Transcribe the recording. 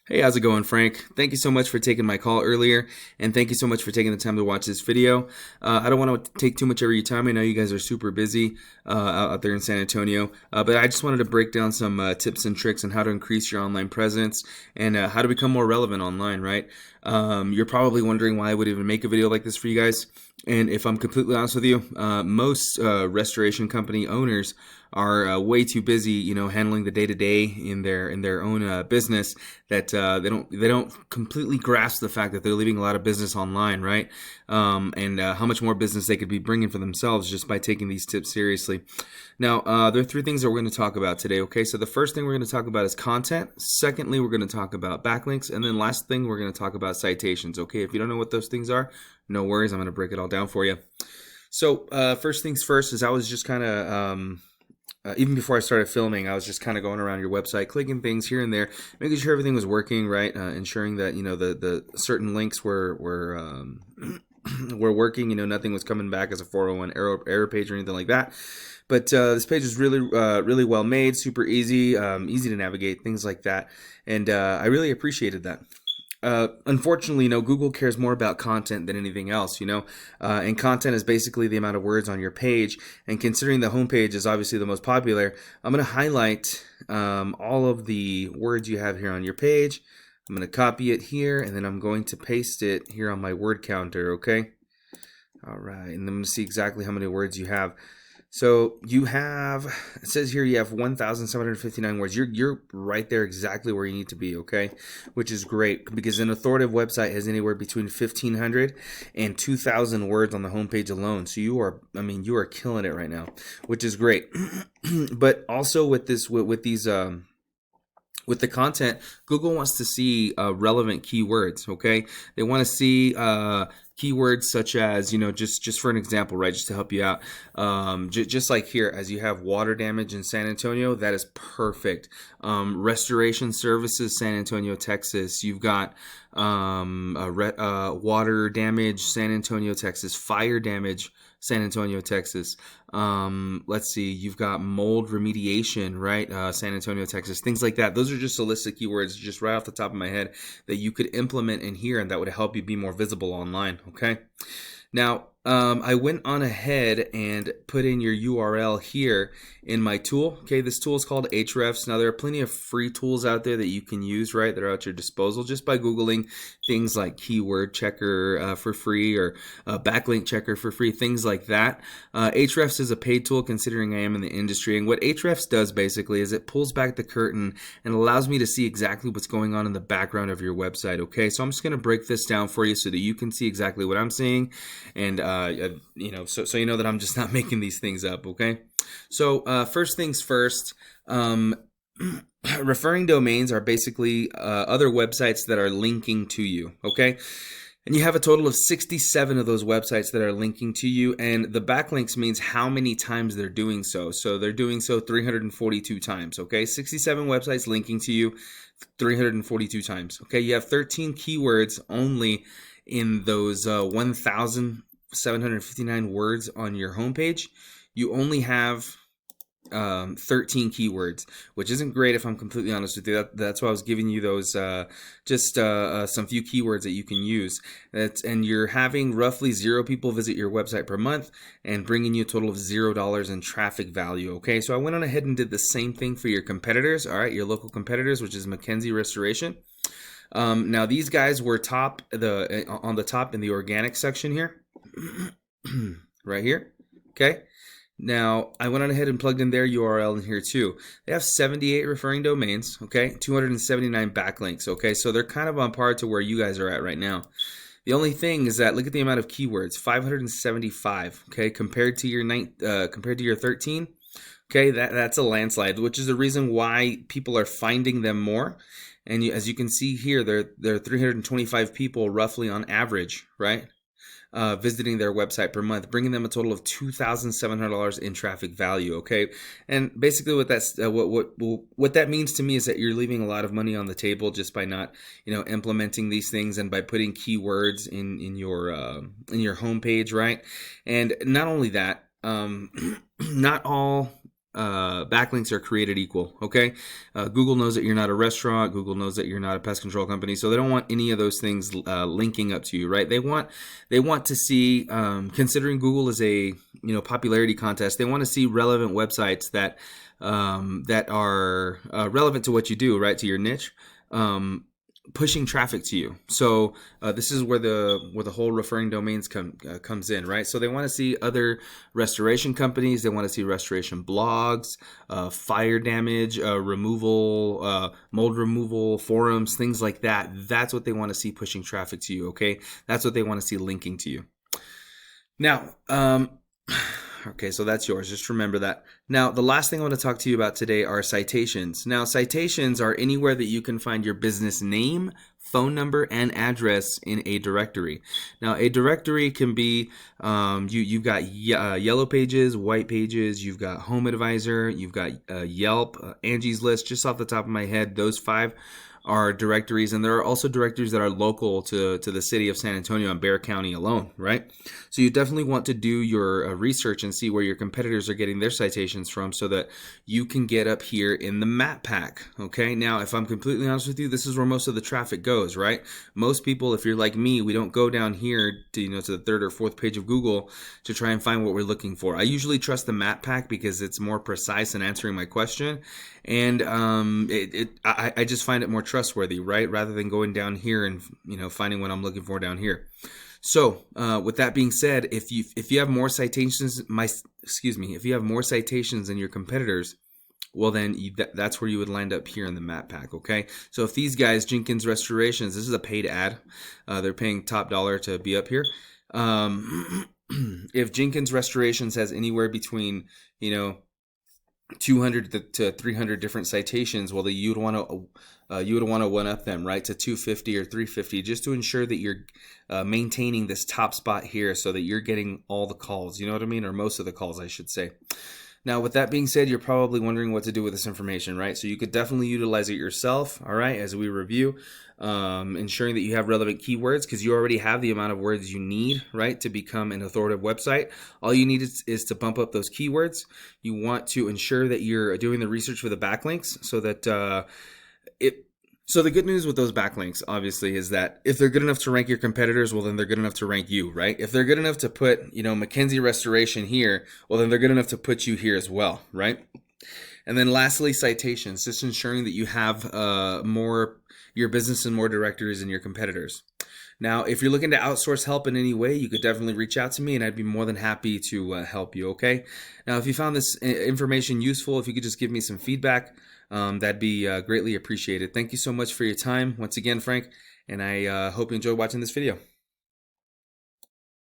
Hey, how's it going, Frank? Thank you so much for taking my call earlier, and thank you so much for taking the time to watch this video. I don't want to take too much of your time. I know you guys are super busy out there in San Antonio, but I just wanted to break down some tips and tricks on how to increase your online presence and how to become more relevant online, right? You're probably wondering why I would even make a video like this for you guys. And if I'm completely honest with you, most restoration company owners are way too busy, handling the day to day in their own business that they don't completely grasp the fact that they're leaving a lot of business online, right? And how much more business they could be bringing for themselves just by taking these tips seriously. Now, there are three things that we're going to talk about today. Okay, so the first thing we're going to talk about is content. Secondly, we're going to talk about backlinks, and then last thing we're going to talk about citations. Okay, if you don't know what those things are, no worries. I'm going to break it all down for you. So first things first is I was just kind of even before I started filming, I was just kind of going around your website, clicking things here and there, making sure everything was working right, ensuring that the certain links were were working. Nothing was coming back as a 401 error page or anything like that. But this page is really well made, super easy, easy to navigate, things like that, and I really appreciated that. Unfortunately, Google cares more about content than anything else, and content is basically the amount of words on your page. And considering the homepage is obviously the most popular, I'm going to highlight all of the words you have here on your page. I'm going to copy it here, and then I'm going to paste it here on my word counter, okay? All right, and I'm going to see exactly how many words you have. So you have, it says here you have 1,759 words. You're right there exactly where you need to be, okay? Which is great because an authoritative website has anywhere between 1,500 and 2,000 words on the homepage alone. So you are killing it right now, which is great. But also with this, with these, with the content, Google wants to see relevant keywords, okay? They want to see keywords such as, just for an example, right, just to help you out, just like here, as you have water damage in San Antonio, that is perfect. Restoration services, San Antonio, Texas. You've got water damage, San Antonio, Texas. Fire damage, San Antonio, Texas. Let's see, you've got mold remediation, right? San Antonio, Texas, things like that. Those are just a list of keywords just right off the top of my head that you could implement in here and that would help you be more visible online, okay? Now, I went on ahead and put in your URL here in my tool. Okay, this tool is called Ahrefs. Now, there are plenty of free tools out there that you can use, right, that are at your disposal just by Googling things like keyword checker for free or backlink checker for free, things like that. Ahrefs is a paid tool considering I am in the industry. And what Ahrefs does basically is it pulls back the curtain and allows me to see exactly what's going on in the background of your website. Okay, so I'm just going to break this down for you so that you can see exactly what I'm seeing. And so you know that I'm just not making these things up, okay? So first things first, referring domains are basically other websites that are linking to you, okay? And you have a total of 67 of those websites that are linking to you, and the backlinks means how many times they're doing so. So they're doing so 342 times, okay? 67 websites linking to you 342 times, okay? You have 13 keywords only in those 1,759 words on your homepage. You only have 13 keywords, which isn't great if I'm completely honest with you. That's why I was giving you those some few keywords that you can use. And you're having roughly 0 people visit your website per month and bringing you a total of $0 in traffic value. Okay, so I went on ahead and did the same thing for your competitors. All right, your local competitors, which is McKenzie Restoration. Now these guys were on the top in the organic section here, right here. Okay. Now I went on ahead and plugged in their URL in here too. They have 78 referring domains. Okay, 279 backlinks. Okay, so they're kind of on par to where you guys are at right now. The only thing is that look at the amount of keywords, 575. Okay, compared to your 13. Okay, that's a landslide, which is the reason why people are finding them more. And as you can see here, there are 325 people roughly on average, right? Visiting their website per month, bringing them a total of $2,700 in traffic value. Okay, and basically what that means to me is that you're leaving a lot of money on the table just by not implementing these things and by putting keywords in your homepage, right? And not only that, not all backlinks are created equal. Okay, Google knows that you're not a restaurant. Google knows that you're not a pest control company, so they don't want any of those things linking up to you, right? They want to see, considering Google is a popularity contest, they want to see relevant websites that that are relevant to what you do, right, to your niche. Pushing traffic to you. So this is where the whole referring domains comes in, right? So they want to see other restoration companies. They want to see restoration blogs, fire damage removal, mold removal forums, things like that. That's what they want to see pushing traffic to you. Okay, that's what they want to see linking to you. Now, okay, so that's yours. Just remember that. Now, the last thing I want to talk to you about today are citations. Now, citations are anywhere that you can find your business name, phone number, and address in a directory. Now, a directory can be, you've got yellow pages, white pages, you've got Home Advisor, you've got Yelp, Angie's List. Just off the top of my head, those 5 are directories, and there are also directories that are local to the city of San Antonio and Bexar County alone, right? So you definitely want to do your research and see where your competitors are getting their citations from so that you can get up here in the map pack, okay? Now, if I'm completely honest with you, this is where most of the traffic goes, right? Most people, if you're like me, we don't go down here to, to the 3rd or 4th page of Google to try and find what we're looking for. I usually trust the map pack because it's more precise in answering my question, and I just find it more trustworthy, right? Rather than going down here and finding what I'm looking for down here. So with that being said, if you have more citations, if you have more citations than your competitors, well then that's where you would land up here in the map pack. Okay, so if these guys, Jenkins Restorations, this is a paid ad, they're paying top dollar to be up here. If Jenkins Restorations has anywhere between 200 to 300 different citations, well, you would want to one up them, right, to 250 or 350, just to ensure that you're maintaining this top spot here so that you're getting all the calls, you know what I mean, or most of the calls, I should say. Now, with that being said, you're probably wondering what to do with this information, right? So you could definitely utilize it yourself, all right, as we review, ensuring that you have relevant keywords because you already have the amount of words you need, right, to become an authoritative website. All you need is to bump up those keywords. You want to ensure that you're doing the research for the backlinks so that So the good news with those backlinks, obviously, is that if they're good enough to rank your competitors, well, then they're good enough to rank you, right? If they're good enough to put, Mackenzie Restoration here, well, then they're good enough to put you here as well, right? And then lastly, citations, just ensuring that you have your business in more directories than your competitors. Now, if you're looking to outsource help in any way, you could definitely reach out to me and I'd be more than happy to help you, okay? Now, if you found this information useful, if you could just give me some feedback, that'd be greatly appreciated. Thank you so much for your time once again, Frank, and I hope you enjoyed watching this video.